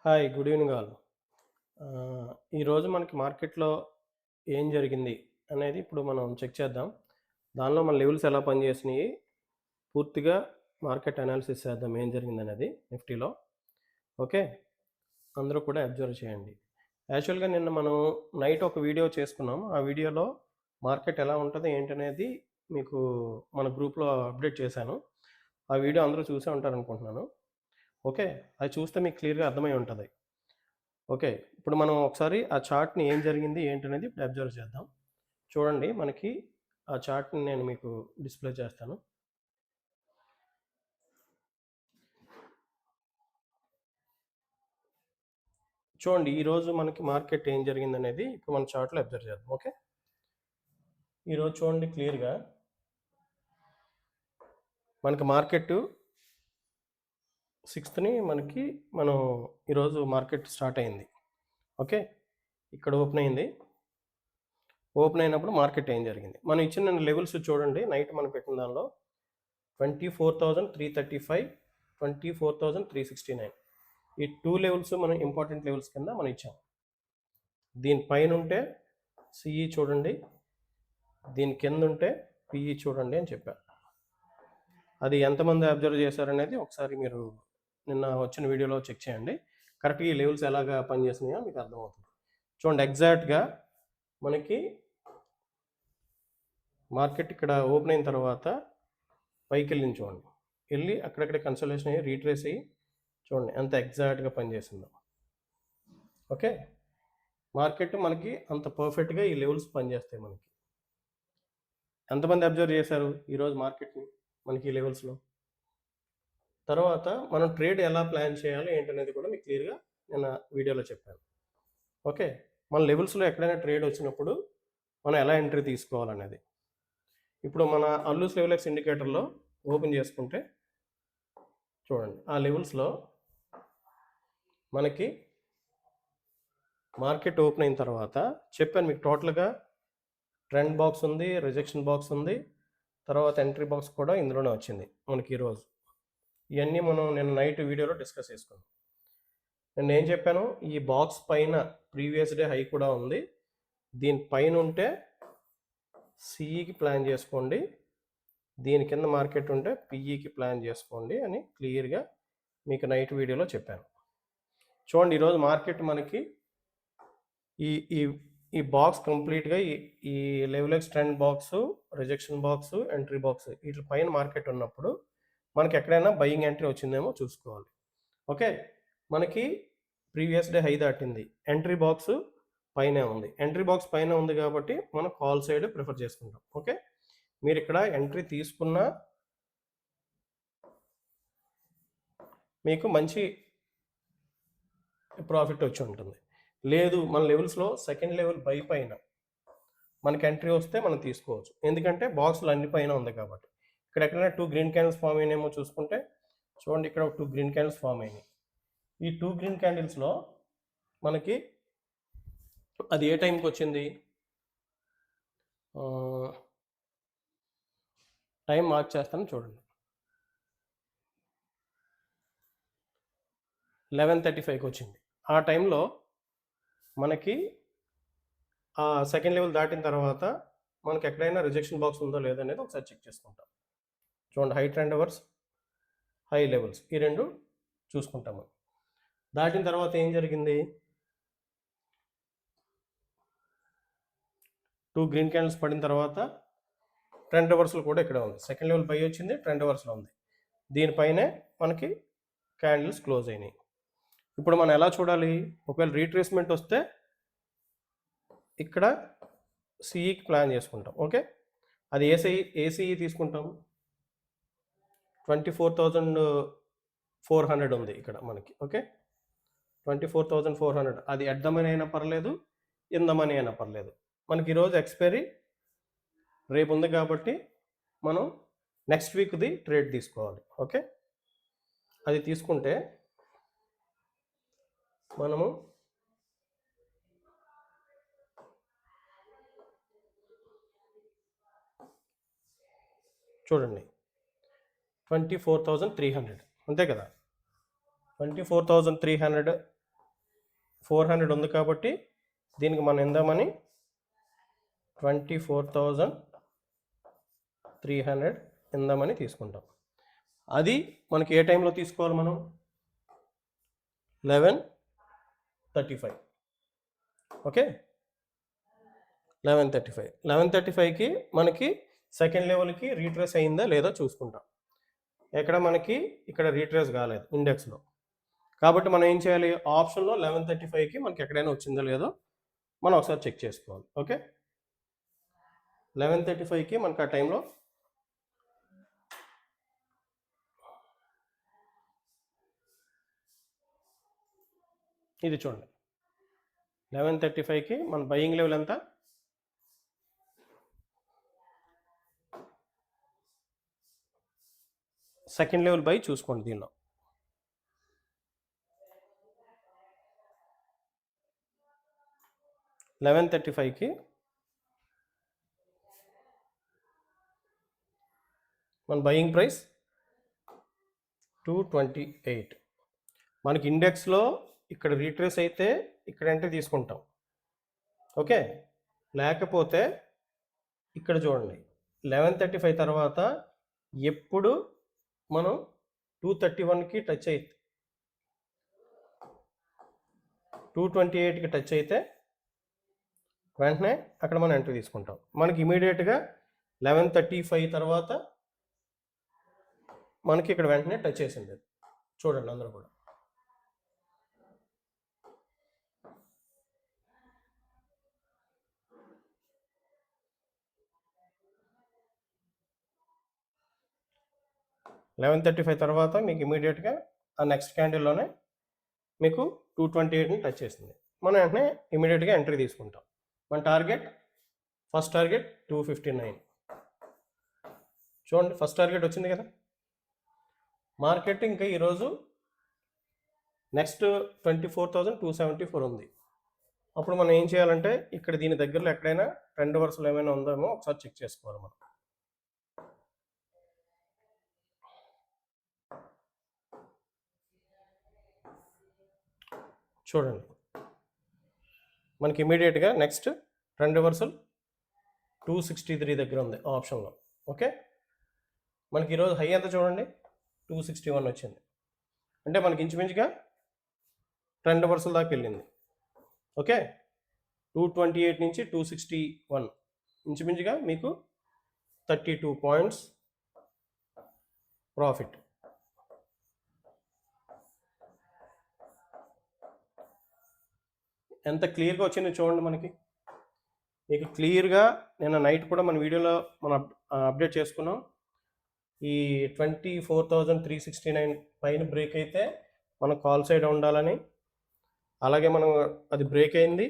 Hi. Good evening all. ఈరోజు మనకి మార్కెట్‌లో ఏం జరిగింది అనేది ఇప్పుడు మనం చెక్ చేద్దాం. దానిలో మన లెవెల్స్ ఎలా పనిచేసినియి, పూర్తిగా మార్కెట్ అనాలిసిస్ చేద్దాం ఏం జరిగిందనేది నిఫ్టీలో. ఓకే. అందరూ కూడా అబ్జర్వ్ చేయండి. యాక్చువల్‌గా నిన్న మనం నైట్ ఒక వీడియో చేసుకున్నాం. ఆ వీడియోలో మార్కెట్ ఎలా ఉంటది ఏంటనేది మీకు మన గ్రూప్‌లో అప్డేట్ చేశాను. ఆ వీడియో అందరూ చూసే ఉంటారనుకుంటున్నాను. ఓకే. అది చూస్తే మీకు క్లియర్‌గా అర్థమై ఉంటది. ఓకే. ఇప్పుడు మనం ఒకసారి ఆ చార్ట్‌ని ఏం జరిగింది ఏంటనేది ఇప్పుడు అబ్జర్వ్ చేద్దాం. చూడండి మనకి ఆ చార్ట్‌ని నేను మీకు డిస్‌ప్లే చేస్తాను. చూడండి ఈరోజు మనకి మార్కెట్ ఏం జరిగిందనేది ఇప్పుడు మన చార్ట్‌లో అబ్జర్వ్ చేద్దాం. ఓకే. ఈరోజు చూడండి క్లియర్‌గా మనకి మార్కెట్ 6థ్‌ని మనం ఈరోజు మార్కెట్ స్టార్ట్ అయింది. ఓకే. ఇక్కడ ఓపెన్ అయింది. ఓపెన్ అయినప్పుడు మార్కెట్ ఏం జరిగింది? మనం ఇచ్చిన లెవెల్స్ చూడండి నైట్ మనం పెట్టిన దానిలో 24,335, 24,369. ఈ 2 లెవెల్స్ మనం ఇంపార్టెంట్ లెవెల్స్ కింద మనం ఇచ్చాం. దీని పైన ఉంటే సిఈ చూడండి, దీని కింద ఉంటే పిఈ చూడండి అని చెప్పా. అది ఎంతమంది అబ్జర్వ్ చేశారనేది ఒకసారి మీరు నిన్న వచ్చిన వీడియోలో చెక్ చేయండి. కరెక్ట్గా ఈ లెవెల్స్ ఎలాగా పనిచేస్తున్నాయో మీకు అర్థమవుతుంది. చూడండి ఎగ్జాక్ట్గా మనకి మార్కెట్ ఇక్కడ ఓపెన్ అయిన తర్వాత పైకి వెళ్ళింది చూడండి. వెళ్ళి అక్కడక్కడ కన్సల్టేషన్ అయ్యి రీట్రేస్ అయ్యి చూడండి ఎంత ఎగ్జాక్ట్గా పనిచేసిందో. ఓకే. మార్కెట్ మనకి అంత పర్ఫెక్ట్గా ఈ లెవెల్స్ పనిచేస్తాయి మనకి. ఎంతమంది అబ్జర్వ్ చేశారు ఈరోజు మార్కెట్ని మనకి ఈ లెవెల్స్లో? తర్వాత మనం ట్రేడ్ ఎలా ప్లాన్ చేయాలి ఏంటనేది కూడా మీకు క్లియర్గా నేను వీడియోలో చెప్పాను. ఓకే. మన లెవెల్స్లో ఎక్కడైనా ట్రేడ్ వచ్చినప్పుడు మనం ఎలా ఎంట్రీ తీసుకోవాలనేది ఇప్పుడు మన అల్లూస్ లెవెల్ఎక్స్ ఇండికేటర్లో ఓపెన్ చేసుకుంటే చూడండి ఆ లెవెల్స్లో మనకి మార్కెట్ ఓపెన్ అయిన తర్వాత చెప్పాను మీకు టోటల్గా ట్రెండ్ బాక్స్ ఉంది, రిజెక్షన్ బాక్స్ ఉంది, తర్వాత ఎంట్రీ బాక్స్ కూడా ఇందులోనే వచ్చింది మనకి ఈరోజు. ఇవన్నీ మనం నేను నైట్ వీడియోలో డిస్కస్ చేసుకున్నాం. నేను ఏం చెప్పాను, ఈ బాక్స్ పైన ప్రీవియస్ డే హై కూడా ఉంది, దీని పైన ఉంటే సిఈకి ప్లాన్ చేసుకోండి, దీని కింద మార్కెట్ ఉంటే పిఈకి ప్లాన్ చేసుకోండి అని క్లియర్గా మీకు నైట్ వీడియోలో చెప్పాను. చూడండి ఈరోజు మార్కెట్ మనకి ఈ ఈ ఈ బాక్స్ కంప్లీట్గా ఈ level X trend box, rejection box, entry box వీటి పైన మార్కెట్ ఉన్నప్పుడు మనకి ఎక్కడైనా బయింగ్ ఎంట్రీ వచ్చిందేమో చూసుకోవాలి. ఓకే. మనకి ప్రీవియస్ డే హై దాటింది, ఎంట్రీ బాక్స్ పైనే ఉంది, ఎంట్రీ బాక్స్ పైన ఉంది కాబట్టి మనం కాల్ సైడ్ ప్రిఫర్ చేసుకుంటాం. ఓకే. మీరు ఇక్కడ ఎంట్రీ తీసుకున్నా మీకు మంచి ప్రాఫిట్ వచ్చి ఉంటుంది. లేదు మన లెవెల్స్లో సెకండ్ లెవెల్ బై పైన మనకి ఎంట్రీ వస్తే మనం తీసుకోవచ్చు, ఎందుకంటే బాక్స్లు అన్ని పైన ఉంది కాబట్టి. ఇక్కడ ఎక్కడైనా 2 గ్రీన్ క్యాండిల్స్ ఫామ్ అయినేమో చూసుకుంటే చూడండి ఇక్కడ 2 గ్రీన్ క్యాండిల్స్ ఫామ్ అయినాయి. ఈ 2 గ్రీన్ క్యాండిల్స్లో మనకి అది ఏ టైంకి వచ్చింది, టైం మార్క్ చేస్తాను చూడండి. 11:35కి వచ్చింది. ఆ టైంలో మనకి ఆ సెకండ్ లెవెల్ దాటిన తర్వాత మనకి ఎక్కడైనా రిజెక్షన్ బాక్స్ ఉందో లేదనేది ఒకసారి చెక్ చేసుకుంటాం. చూడండి high trend hours, high levels ఈ రెండు చూసుకుంటాము. దాటిన తర్వాత ఏం జరిగింది, 2 గ్రీన్ క్యాండిల్స్ పడిన తర్వాత ట్రెండ్ అవర్స్లో కూడా ఇక్కడ ఉంది, సెకండ్ లెవెల్ పై వచ్చింది, ట్రెండ్ అవర్స్లో ఉంది, దీనిపైనే మనకి క్యాండిల్స్ క్లోజ్ అయినాయి. ఇప్పుడు మనం ఎలా చూడాలి, ఒకవేళ రీట్రేస్మెంట్ వస్తే ఇక్కడ సిఈకి ప్లాన్ చేసుకుంటాం. ఓకే. అది ఏసీఈ తీసుకుంటాం 24,400 ఉంది ఇక్కడ మనకి. ఓకే. 24,400 అది ఎట్ ద మనీ అయినా పర్లేదు, ఇన్ ద మనీ అయినా పర్లేదు. మనకి ఈరోజు ఎక్స్పైరీ రేపు ఉంది కాబట్టి మనం నెక్స్ట్ వీక్ది ట్రేడ్ తీసుకోవాలి. ఓకే. అది తీసుకుంటే మనము చూడండి 24,300 అంతే కదా, 24,300 400 ఉంది కాబట్టి దీనికి మనం ఎందామని 24,300 ఎందామని తీసుకుంటాం. అది మనకి ఏ టైంలో తీసుకోవాలి మనం? 11:35. ఓకే, 11:35కి మనకి సెకండ్ లెవెల్కి రీట్రేస్ అయిందా లేదా చూసుకుంటాం. ఎక్కడ మనకి ఇక్కడ రీట్రేస్ కాలేదు ఇండెక్స్లో, కాబట్టి మనం ఏం చేయాలి? ఆప్షన్లో 11:35కి మనకి ఎక్కడైనా వచ్చిందో లేదో మనం ఒకసారి చెక్ చేసుకోవాలి. ఓకే, 11:35కి మనకి ఆ టైంలో ఇది చూడండి, 11:35కి మన బయింగ్ లెవెల్ ఎంత? సెకండ్ లెవెల్ బై చూసుకోండి. దీనిలో 11:35కి మన బయింగ్ ప్రైస్ 228. మనకి ఇండెక్స్లో ఇక్కడ రీట్రేస్ అయితే ఇక్కడ ఎంట్రీ తీసుకుంటాం. ఓకే, లేకపోతే ఇక్కడ చూడండి 11:35 తర్వాత ఎప్పుడు మనం 231కి టచ్ అయితే 228కి టచ్ అయితే వెంటనే అక్కడ మనం ఎంట్రీ తీసుకుంటాం. మనకి ఇమీడియట్గా 11:35 తర్వాత మనకి ఇక్కడ వెంటనే టచ్ చేసింది. చూడండి అందరూ కూడా. $11:35 తర్వాత మీకు ఇమీడియట్గా ఆ నెక్స్ట్ క్యాండిల్లోనే మీకు 228ని టచ్ చేసింది. మనం వెంటనే ఇమీడియట్గా ఎంట్రీ తీసుకుంటాం. మన టార్గెట్, ఫస్ట్ టార్గెట్ 259. చూడండి, ఫస్ట్ టార్గెట్ వచ్చింది కదా. మార్కెట్ ఇంకా ఈరోజు నెక్స్ట్ 24,274 ఉంది. అప్పుడు మనం ఏం చేయాలంటే ఇక్కడ దీని దగ్గరలో ఎక్కడైనా ట్రెండ్ రివర్సల్ ఏమైనా ఉందేమో ఒకసారి చెక్ చేసుకోవాలి మనం. చూడండి, మనకి ఇమీడియట్గా నెక్స్ట్ ట్రెండ్ రివర్సల్ 263 దగ్గర ఉంది ఆప్షన్లో. ఓకే, మనకి ఈరోజు హై ఎంత చూడండి, 261 వచ్చింది. అంటే మనకి ఇంచుమించుగా ట్రెండ్ రివర్సల్ దాకా వెళ్ళింది. ఓకే, 228 నుంచి 261, ఇంచుమించుగా మీకు 32 పాయింట్స్ ప్రాఫిట్. ఎంత క్లియర్గా వచ్చిందో చూడండి. మనకి మీకు క్లియర్గా నిన్న నైట్ కూడా మన వీడియోలో మనం అప్డేట్ చేసుకున్నాం. ఈ 24,369 పైన బ్రేక్ అయితే మనం కాల్ సైడ్ ఉండాలని. అలాగే మనం అది బ్రేక్ అయింది,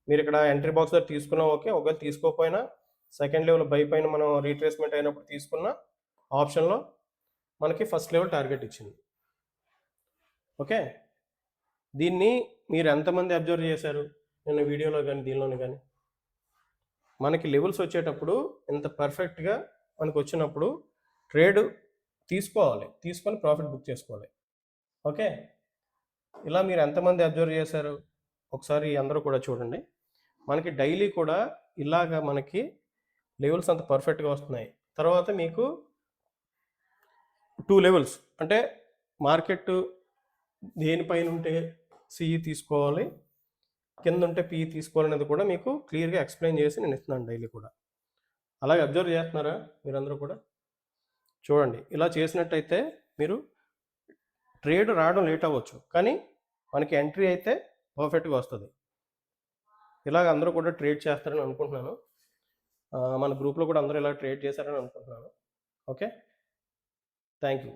మీరు ఇక్కడ ఎంట్రీ బాక్స్ దగ్గర తీసుకున్నాం. ఓకే, ఒకవేళ తీసుకోకపోయినా సెకండ్ లెవెల్ బై పైన మనం రీట్రేస్మెంట్ అయినప్పుడు తీసుకున్న ఆప్షన్లో మనకి ఫస్ట్ లెవెల్ టార్గెట్ ఇచ్చింది. ఓకే, దీన్ని మీరు ఎంతమంది అబ్జర్వ్ చేశారు నిన్న వీడియోలో కానీ దీనిలోనే కానీ? మనకి లెవెల్స్ వచ్చేటప్పుడు ఇంత పర్ఫెక్ట్గా మనకు వచ్చినప్పుడు ట్రేడ్ తీసుకోవాలి, తీసుకొని ప్రాఫిట్ బుక్ చేసుకోవాలి. ఓకే, ఇలా మీరు ఎంతమంది అబ్జర్వ్ చేశారు ఒకసారి అందరూ కూడా చూడండి. మనకి డైలీ కూడా ఇలాగా మనకి లెవెల్స్ అంత పర్ఫెక్ట్గా వస్తున్నాయి. తర్వాత మీకు 2 లెవెల్స్ అంటే మార్కెట్ దేనిపైన ఉంటే సిఈ తీసుకోవాలి, కింద ఉంటే పిఈ తీసుకోవాలనేది కూడా మీకు క్లియర్గా ఎక్స్ప్లెయిన్ చేసి నేను ఇస్తున్నాను డైలీ కూడా. అలాగే అబ్జర్వ్ చేస్తున్నారా మీరందరూ కూడా? చూడండి, ఇలా చేసినట్టయితే మీరు ట్రేడ్ రావడం లేట్ అవ్వచ్చు, కానీ మనకి ఎంట్రీ అయితే పర్ఫెక్ట్గా వస్తుంది. ఇలాగ అందరూ కూడా ట్రేడ్ చేస్తారని అనుకుంటున్నాను. మన గ్రూప్లో కూడా అందరూ ఇలా ట్రేడ్ చేశారని అనుకుంటున్నాను. Okay, thank you.